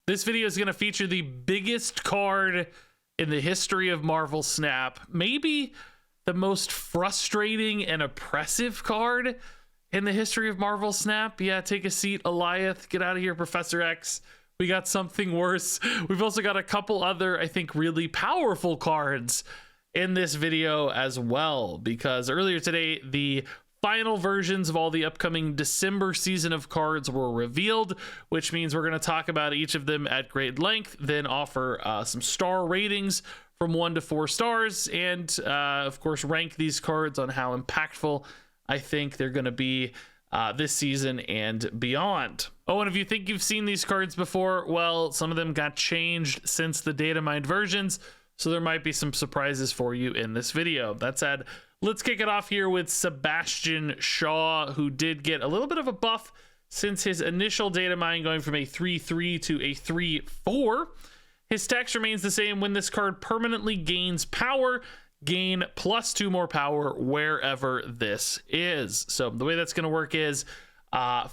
This video is going to feature the biggest card in the history of Marvel Snap, maybe the most frustrating and oppressive card in the history of Marvel Snap. Yeah, take a seat, Eliath. Get out of here, Professor X. We got something worse. We've also got a couple other, I think, really powerful cards in this video as well, because earlier today, the final versions of all the upcoming December season of cards were revealed, which means we're going to talk about each of them at great length, then offer some star ratings from 1 to 4 stars, and of course rank these cards on how impactful I think they're going to be this season and beyond. Oh, and if you think you've seen these cards before, well, some of them got changed since the data mined versions, so there might be some surprises for you in this video. That said, let's kick it off here with Sebastian Shaw, who did get a little bit of a buff since his initial data mine, going from a 3/3 to a 3/4. His text remains the same: when this card permanently gains power, gain +2 more power wherever this is. So the way that's going to work is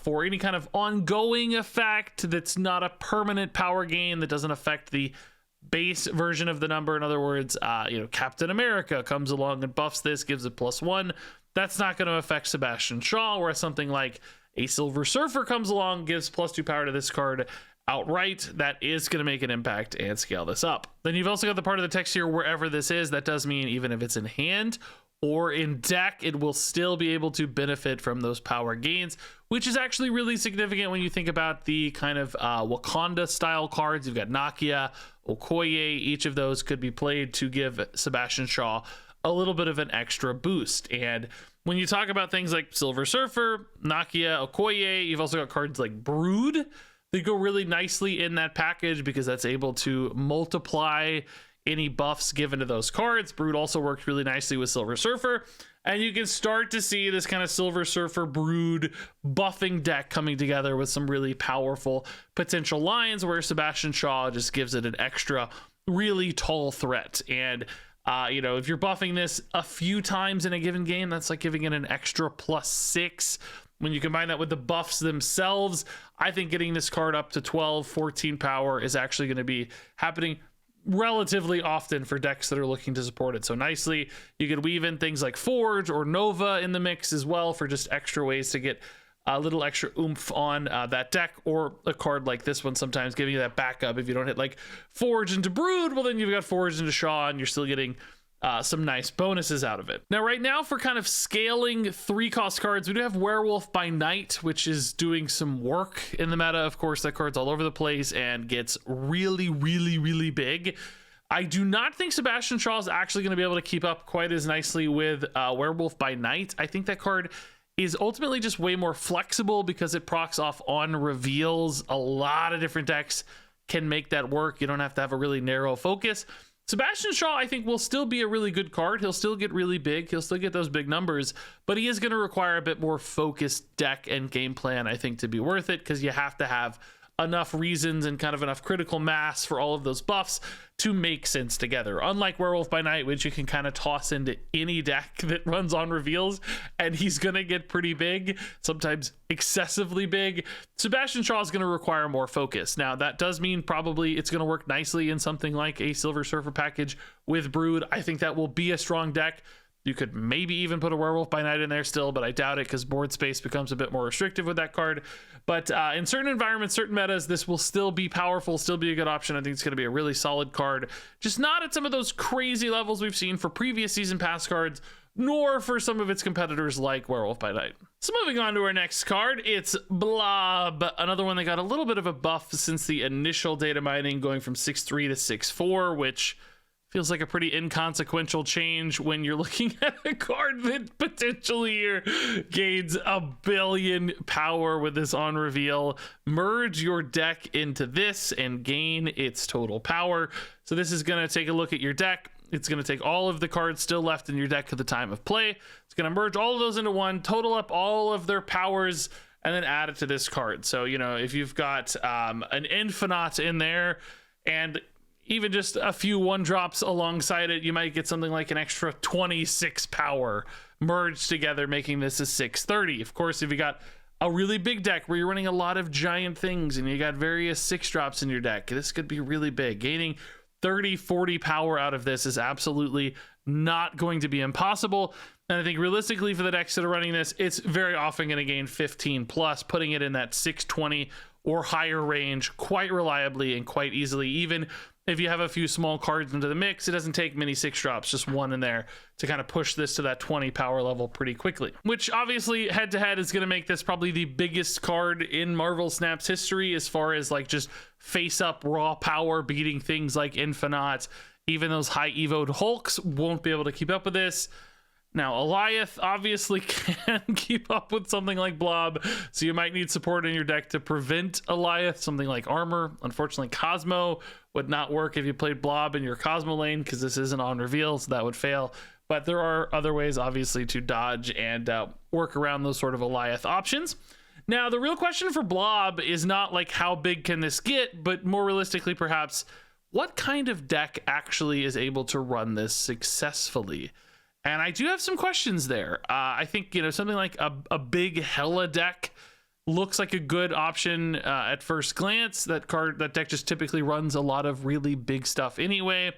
for any kind of ongoing effect that's not a permanent power gain, that doesn't affect the base version of the number. In other words, Captain America comes along and buffs this, gives it +1. That's not going to affect Sebastian Shaw, whereas something like a Silver Surfer comes along, gives +2 power to this card outright. That is going to make an impact and scale this up. Then you've also got the part of the text here, wherever this is. That does mean even if it's in hand or in deck, it will still be able to benefit from those power gains, which is actually really significant when you think about the kind of Wakanda style cards. You've got Nakia, Okoye. Each of those could be played to give Sebastian Shaw a little bit of an extra boost. And when you talk about things like Silver Surfer, Nakia, Okoye, you've also got cards like Brood. They go really nicely in that package because that's able to multiply any buffs given to those cards. Brood also works really nicely with Silver Surfer, and you can start to see this kind of Silver Surfer Brood buffing deck coming together with some really powerful potential lines, where Sebastian Shaw just gives it an extra really tall threat. And if you're buffing this a few times in a given game, that's like giving it an extra +6. When you combine that with the buffs themselves, I think getting this card up to 12, 14 power is actually going to be happening relatively often for decks that are looking to support it so nicely. You could weave in things like Forge or Nova in the mix as well for just extra ways to get a little extra oomph on that deck, or a card like this one sometimes giving you that backup. If you don't hit like Forge into Brood, well, then you've got Forge into Shaw, and you're still getting some nice bonuses out of it. Now, right now, for kind of scaling 3-cost cards, we do have Werewolf by Night, which is doing some work in the meta. Of course, that card's all over the place and gets really, really, really big. I do not think Sebastian Shaw is actually going to be able to keep up quite as nicely with Werewolf by Night. I think that card is ultimately just way more flexible because it procs off on reveals. A lot of different decks can make that work. You don't have to have a really narrow focus. Sebastian Shaw, I think, will still be a really good card. He'll still get really big. He'll still get those big numbers, but he is going to require a bit more focused deck and game plan, I think, to be worth it, because you have to have enough reasons and kind of enough critical mass for all of those buffs to make sense together. Unlike Werewolf by Night, which you can kind of toss into any deck that runs on reveals, and he's going to get pretty big, sometimes excessively big. Sebastian Shaw is going to require more focus. Now, that does mean probably it's going to work nicely in something like a Silver Surfer package with Brood. I think that will be a strong deck. You could maybe even put a Werewolf by Night in there still, but I doubt it because board space becomes a bit more restrictive with that card. But in certain environments, certain metas, this will still be powerful, still be a good option. I think it's going to be a really solid card. Just not at some of those crazy levels we've seen for previous season pass cards, nor for some of its competitors like Werewolf by Night. So moving on to our next card, it's Blob, another one that got a little bit of a buff since the initial data mining, going from 6/3 to 6/4, which feels like a pretty inconsequential change when you're looking at a card that potentially here gains 1 billion power with this on reveal. Merge your deck into this and gain its total power. So this is going to take a look at your deck. It's going to take all of the cards still left in your deck at the time of play. It's going to merge all of those into one, total up all of their powers, and then add it to this card. So, if you've got an Infinite in there and even just a few 1-drops alongside it, you might get something like an extra 26 power merged together, making this a 630. Of course, if you got a really big deck where you're running a lot of giant things and you got various 6-drops in your deck, this could be really big. Gaining 30-40 power out of this is absolutely not going to be impossible. And I think realistically for the decks that are running this, it's very often going to gain 15 plus, putting it in that 620 or higher range quite reliably and quite easily. Even if you have a few small cards into the mix, it doesn't take many 6-drops, just one in there to kind of push this to that 20 power level pretty quickly. Which obviously head to head is going to make this probably the biggest card in Marvel Snap's history as far as like just face up raw power, beating things like Infinite. Even those high evoed Hulks won't be able to keep up with this. Now, Alioth obviously can keep up with something like Blob, so you might need support in your deck to prevent Alioth. Something like Armor. Unfortunately, Cosmo would not work if you played Blob in your Cosmo lane, because this isn't on reveal, so that would fail. But there are other ways, obviously, to dodge and work around those sort of Alioth options. Now, the real question for Blob is not like how big can this get, but more realistically, perhaps, what kind of deck actually is able to run this successfully? And I do have some questions there. I think, you know, something like a big Hela deck looks like a good option at first glance. That deck just typically runs a lot of really big stuff anyway.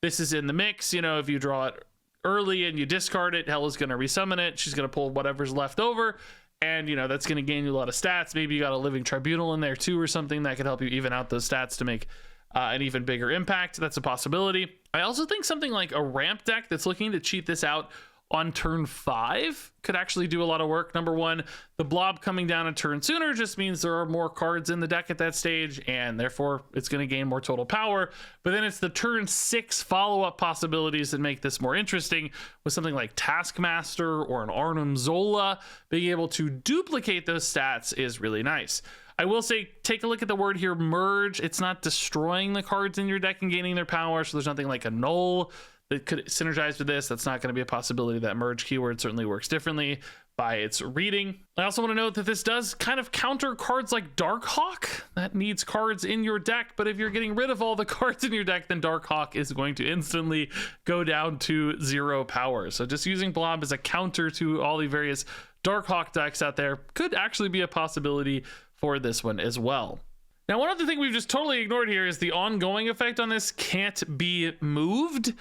This is in the mix. You know, if you draw it early and you discard it, Hela's going to resummon it. She's going to pull whatever's left over. And, you know, that's going to gain you a lot of stats. Maybe you got a Living Tribunal in there too or something that could help you even out those stats to make an even bigger impact. That's a possibility. I also think something like a ramp deck that's looking to cheat this out on turn 5 could actually do a lot of work. Number one, the Blob coming down a turn sooner just means there are more cards in the deck at that stage, and therefore it's going to gain more total power. But then it's the turn 6 follow-up possibilities that make this more interesting, with something like Taskmaster or an Arnim Zola. Being able to duplicate those stats is really nice. I will say, take a look at the word here, merge. It's not destroying the cards in your deck and gaining their power, so there's nothing like a null that could synergize with this. That's not going to be a possibility. That merge keyword certainly works differently by its reading. I also want to note that this does kind of counter cards like Darkhawk. That needs cards in your deck, but if you're getting rid of all the cards in your deck, then Darkhawk is going to instantly go down to 0 power. So just using Blob as a counter to all the various Darkhawk decks out there could actually be a possibility for this one as well. Now, one other thing we've just totally ignored here is the ongoing effect on this can't be moved,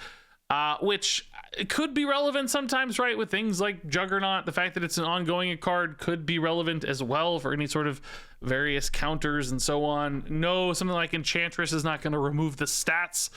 which could be relevant sometimes, right? With things like Juggernaut, the fact that it's an ongoing card could be relevant as well for any sort of various counters and so on. No, something like Enchantress is not going to remove the stats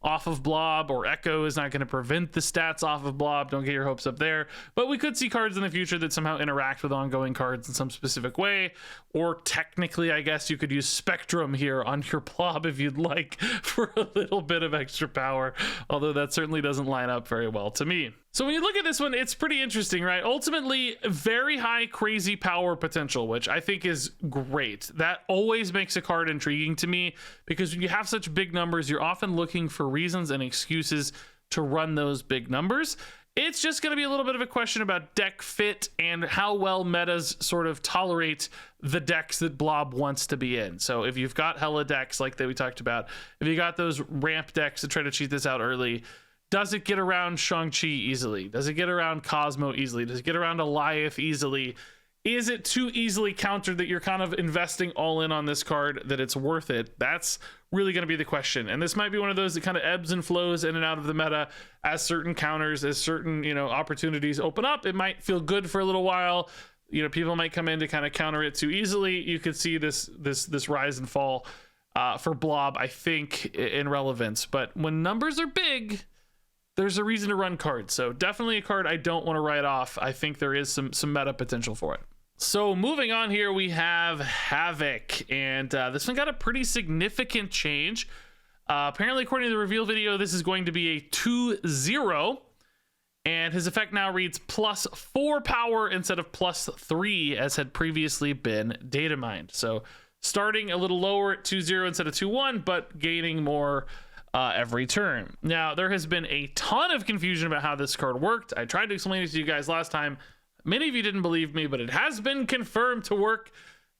off of Blob, or Echo is not going to prevent the stats off of Blob. Don't get your hopes up there. But we could see cards in the future that somehow interact with ongoing cards in some specific way. Or technically, I guess you could use Spectrum here on your Blob if you'd like, for a little bit of extra power. Although that certainly doesn't line up very well to me. So when you look at this one, it's pretty interesting, right? Ultimately, very high crazy power potential, which I think is great. That always makes a card intriguing to me, because when you have such big numbers, you're often looking for reasons and excuses to run those big numbers. It's just going to be a little bit of a question about deck fit and how well metas sort of tolerate the decks that Blob wants to be in. So if you've got Hela decks like that we talked about, if you got those ramp decks that try to cheat this out early, does it get around Shang-Chi easily? Does it get around Cosmo easily? Does it get around Alioth easily? Is it too easily countered that you're kind of investing all in on this card that it's worth it? That's really going to be the question. And this might be one of those that kind of ebbs and flows in and out of the meta as certain counters, as certain, you know, opportunities open up. It might feel good for a little while. You know, people might come in to kind of counter it too easily. You could see this rise and fall for Blob, I think, in relevance. But when numbers are big, there's a reason to run cards. So definitely a card I don't want to write off. I think there is some meta potential for it. So moving on here, we have Havok, and this one got a pretty significant change. Apparently, according to the reveal video, this is going to be a 2/0, and his effect now reads +4 power instead of +3, as had previously been data mined. So starting a little lower at 2/0 instead of 2/1, but gaining more every turn. Now, there has been a ton of confusion about how this card worked. I tried to explain it to you guys last time. Many of you didn't believe me, but it has been confirmed to work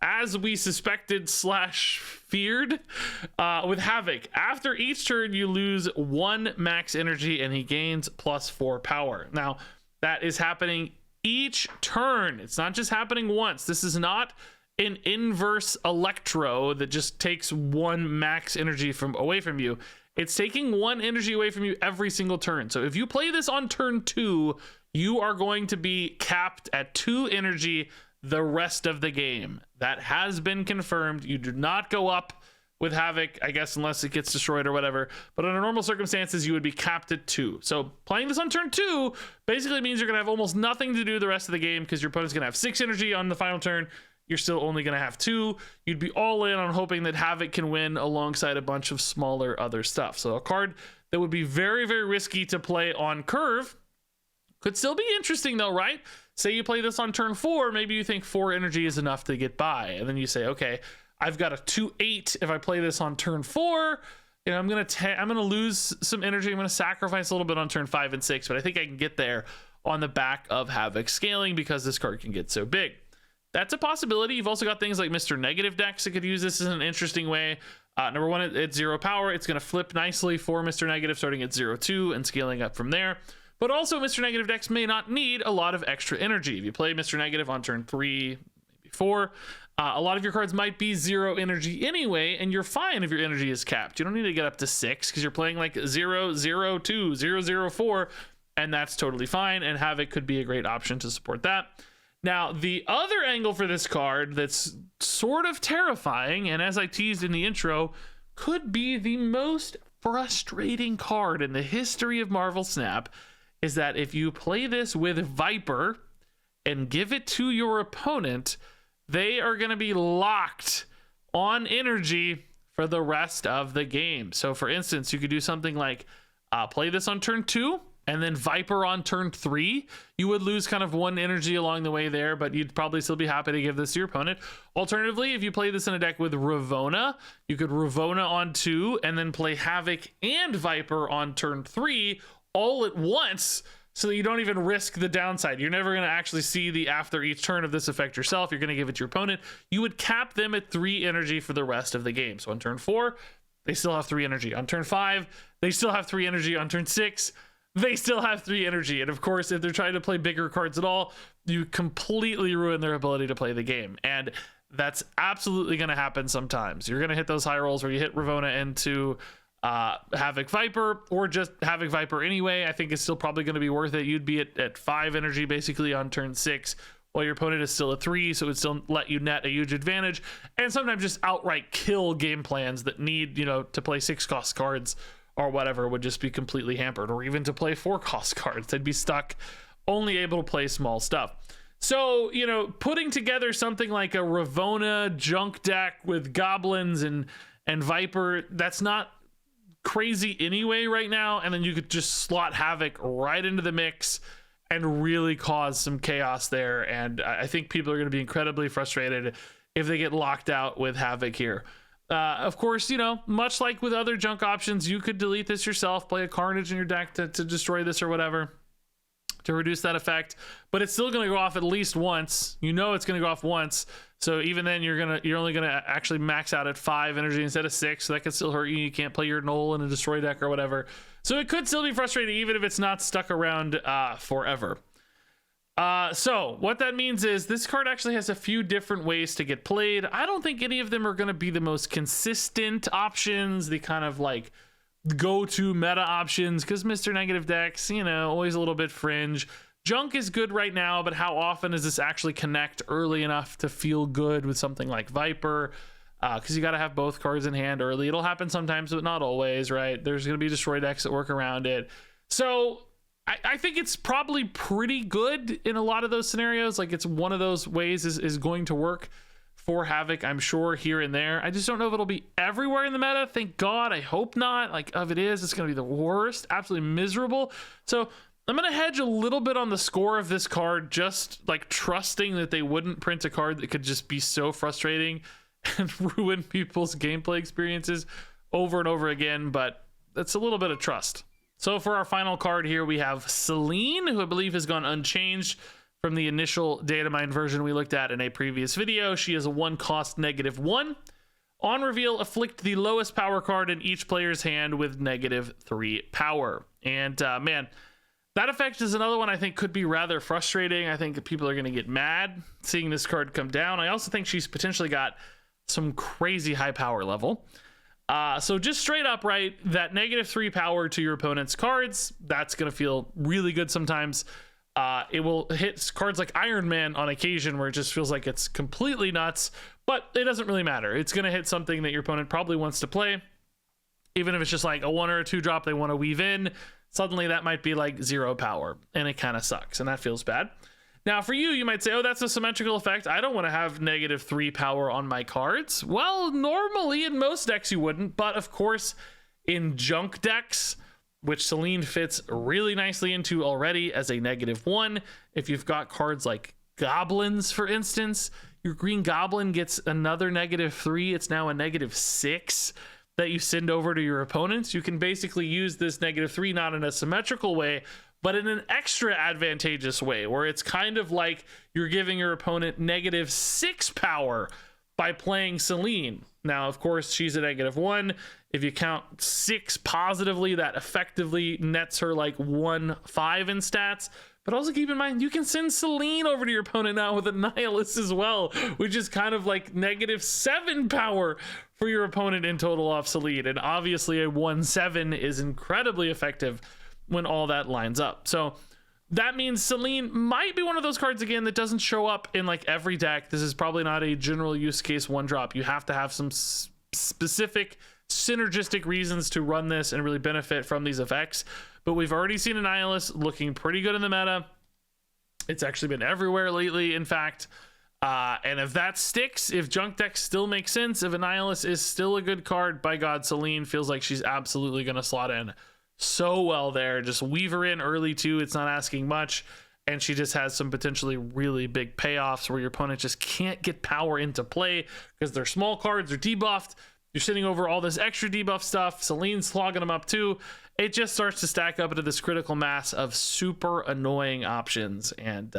as we suspected / feared with Havok. After each turn, you lose 1 max energy and he gains +4 power. Now, that is happening each turn. It's not just happening once. This is not an inverse electro that just takes one max energy away from you. It's taking one energy away from you every single turn. So if you play this on turn 2, you are going to be capped at 2 energy the rest of the game. That has been confirmed. You do not go up with Havok, I guess, unless it gets destroyed or whatever. But under normal circumstances, you would be capped at 2. So playing this on turn 2 basically means you're going to have almost nothing to do the rest of the game because your opponent's going to have 6 energy on the final turn. You're still only going to have 2. You'd be all in on hoping that Havok can win alongside a bunch of smaller other stuff. So a card that would be very, very risky to play on curve could still be interesting though, right? Say you play this on turn 4, maybe you think 4 energy is enough to get by. And then you say, okay, I've got a 2/8 if I play this on turn 4. You know, I'm gonna lose some energy. I'm gonna sacrifice a little bit on turn 5 and 6, but I think I can get there on the back of Havok scaling because this card can get so big. That's a possibility. You've also got things like Mr. Negative decks that could use this in an interesting way. Number one, it's 0 power. It's gonna flip nicely for Mr. Negative, starting at 0-2 and scaling up from there. But also, Mr. Negative decks may not need a lot of extra energy. If you play Mr. Negative on turn 3, maybe 4, a lot of your cards might be 0 energy anyway, and you're fine if your energy is capped. You don't need to get up to 6 because you're playing like 0-0-2, 0-0-4, and that's totally fine, and Havok could be a great option to support that. Now, the other angle for this card that's sort of terrifying, and as I teased in the intro, could be the most frustrating card in the history of Marvel Snap, is that if you play this with Viper and give it to your opponent, they are going to be locked on energy for the rest of the game. So for instance, you could do something like play this on turn 2 and then Viper on turn 3. You would lose kind of 1 energy along the way there, but you'd probably still be happy to give this to your opponent. Alternatively, if you play this in a deck with Ravonna, you could Ravonna on 2 and then play Havok and Viper on turn 3 all at once, so that you don't even risk the downside. You're never going to actually see the after each turn of this effect yourself. You're going to give it to your opponent. You would cap them at 3 energy for the rest of the game. So on turn 4, they still have 3 energy. On turn 5, they still have 3 energy. On turn 6, they still have 3 energy. And of course, if they're trying to play bigger cards at all, you completely ruin their ability to play the game. And that's absolutely going to happen sometimes. You're going to hit those high rolls where you hit Ravonna into Havok Viper, or just Havok Viper anyway. I think it's still probably going to be worth it. You'd be at 5 energy basically on turn 6 while your opponent is still at 3, so it would still let you net a huge advantage, and sometimes just outright kill game plans that need, you know, to play 6 cost cards or whatever would just be completely hampered, or even to play 4 cost cards. They'd be stuck only able to play small stuff. So, you know, putting together something like a Ravonna junk deck with goblins and Viper, that's not crazy anyway right now, and then you could just slot Havok right into the mix and really cause some chaos there. And I think people are going to be incredibly frustrated if they get locked out with Havok here. Of course, you know, much like with other junk options, you could delete this yourself, play a Carnage in your deck to destroy this or whatever, to reduce that effect, but it's still going to go off at least once. You know it's going to go off once, so even then you're only gonna actually max out at 5 energy instead of 6, so that could still hurt you. You can't play your Null in a destroy deck or whatever, so it could still be frustrating even if it's not stuck around forever. So what that means is this card actually has a few different ways to get played. I don't think any of them are going to be the most consistent options, the kind of like go-to meta options, because Mr. Negative decks, you know, always a little bit fringe. Junk is good right now, but how often does this actually connect early enough to feel good with something like Viper? Because you got to have both cards in hand early. It'll happen sometimes, but not always, right? There's going to be destroy decks that work around it. So I think it's probably pretty good in a lot of those scenarios. Like, it's one of those ways is going to work for Havok, I'm sure, here and there. I just don't know if it'll be everywhere in the meta. Thank God. I hope not. Like, if it is, it's going to be the worst. Absolutely miserable. So I'm going to hedge a little bit on the score of this card, just like trusting that they wouldn't print a card that could just be so frustrating and ruin people's gameplay experiences over and over again. But that's a little bit of trust. So for our final card here, we have Selene, who I believe has gone unchanged from the initial data mine version we looked at in a previous video. She is a 1 cost -1. On reveal, afflict the lowest power card in each player's hand with -3 power. And man, That effect is another one I think could be rather frustrating. I think that people are going to get mad seeing this card come down. I also think she's potentially got some crazy high power level. So just straight up, right, that -3 power to your opponent's cards, that's going to feel really good sometimes. It will hit cards like Iron Man on occasion where it just feels like it's completely nuts, but it doesn't really matter. It's going to hit something that your opponent probably wants to play. Even if it's just like a 1 or a 2 drop they want to weave in, suddenly that might be like 0 power, and it kind of sucks, and that feels bad. Now, for you, you might say, oh, that's a symmetrical effect. I don't want to have -3 power on my cards. Well, normally in most decks you wouldn't, but of course, in junk decks, which Selene fits really nicely into already as a -1, if you've got cards like Goblins, for instance, your Green Goblin gets another -3. It's now a -6 that you send over to your opponents. You can basically use this -3 not in a symmetrical way, but in an extra advantageous way, where it's kind of like you're giving your opponent -6 power by playing Selene. Now, of course, she's a -1. If you count 6 positively, that effectively nets her like 1/5 in stats. But also keep in mind, you can send Selene over to your opponent now with Annihilus as well, which is kind of like -7 power for your opponent in total off Selene. And obviously a 1/7 is incredibly effective when all that lines up. So that means Selene might be one of those cards again that doesn't show up in like every deck. This is probably not a general use case 1-drop. You have to have some specific synergistic reasons to run this and really benefit from these effects. But we've already seen Annihilus looking pretty good in the meta. It's actually been everywhere lately, in fact. And if that sticks, if junk decks still make sense, if Annihilus is still a good card, by God, Selene feels like she's absolutely going to slot in so well there. Just weave her in early too. It's not asking much. And she just has some potentially really big payoffs where your opponent just can't get power into play because their small cards are debuffed. You're sitting over all this extra debuff stuff. Selene's clogging them up too. It just starts to stack up into this critical mass of super annoying options, and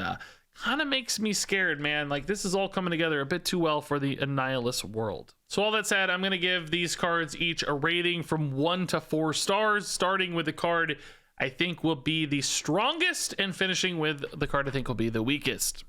kind of makes me scared, man. Like, this is all coming together a bit too well for the Annihilus world. So all that said, I'm going to give these cards each a rating from 1 to 4 stars, starting with the card I think will be the strongest and finishing with the card I think will be the weakest.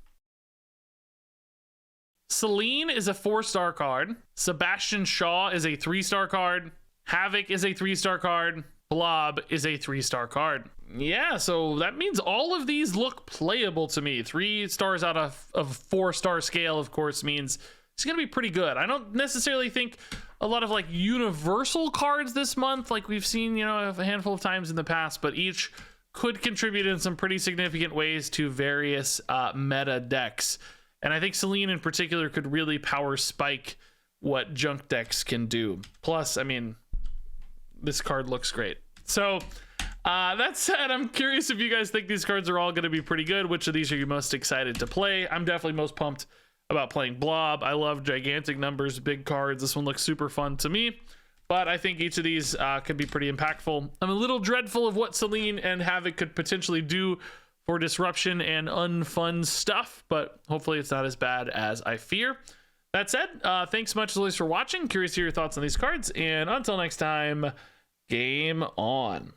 Selene is a 4-star card. Sebastian Shaw is a 3-star card. Havok is a 3-star card. Blob is a 3-star card. Yeah, so that means all of these look playable to me. 3 stars out of 4-star scale, of course, means it's going to be pretty good. I don't necessarily think a lot of like universal cards this month, like we've seen, you know, a handful of times in the past, but each could contribute in some pretty significant ways to various meta decks. And I think Selene in particular could really power spike what junk decks can do. Plus, I mean, this card looks great. So that said, I'm curious if you guys think these cards are all going to be pretty good. Which of these are you most excited to play? I'm definitely most pumped about playing Blob. I love gigantic numbers, big cards. This one looks super fun to me. But I think each of these could be pretty impactful. I'm a little dreadful of what Selene and Havok could potentially do for disruption and unfun stuff, but hopefully it's not as bad as I fear. That said, thanks so much as always for watching. Curious to hear your thoughts on these cards, and until next time, game on.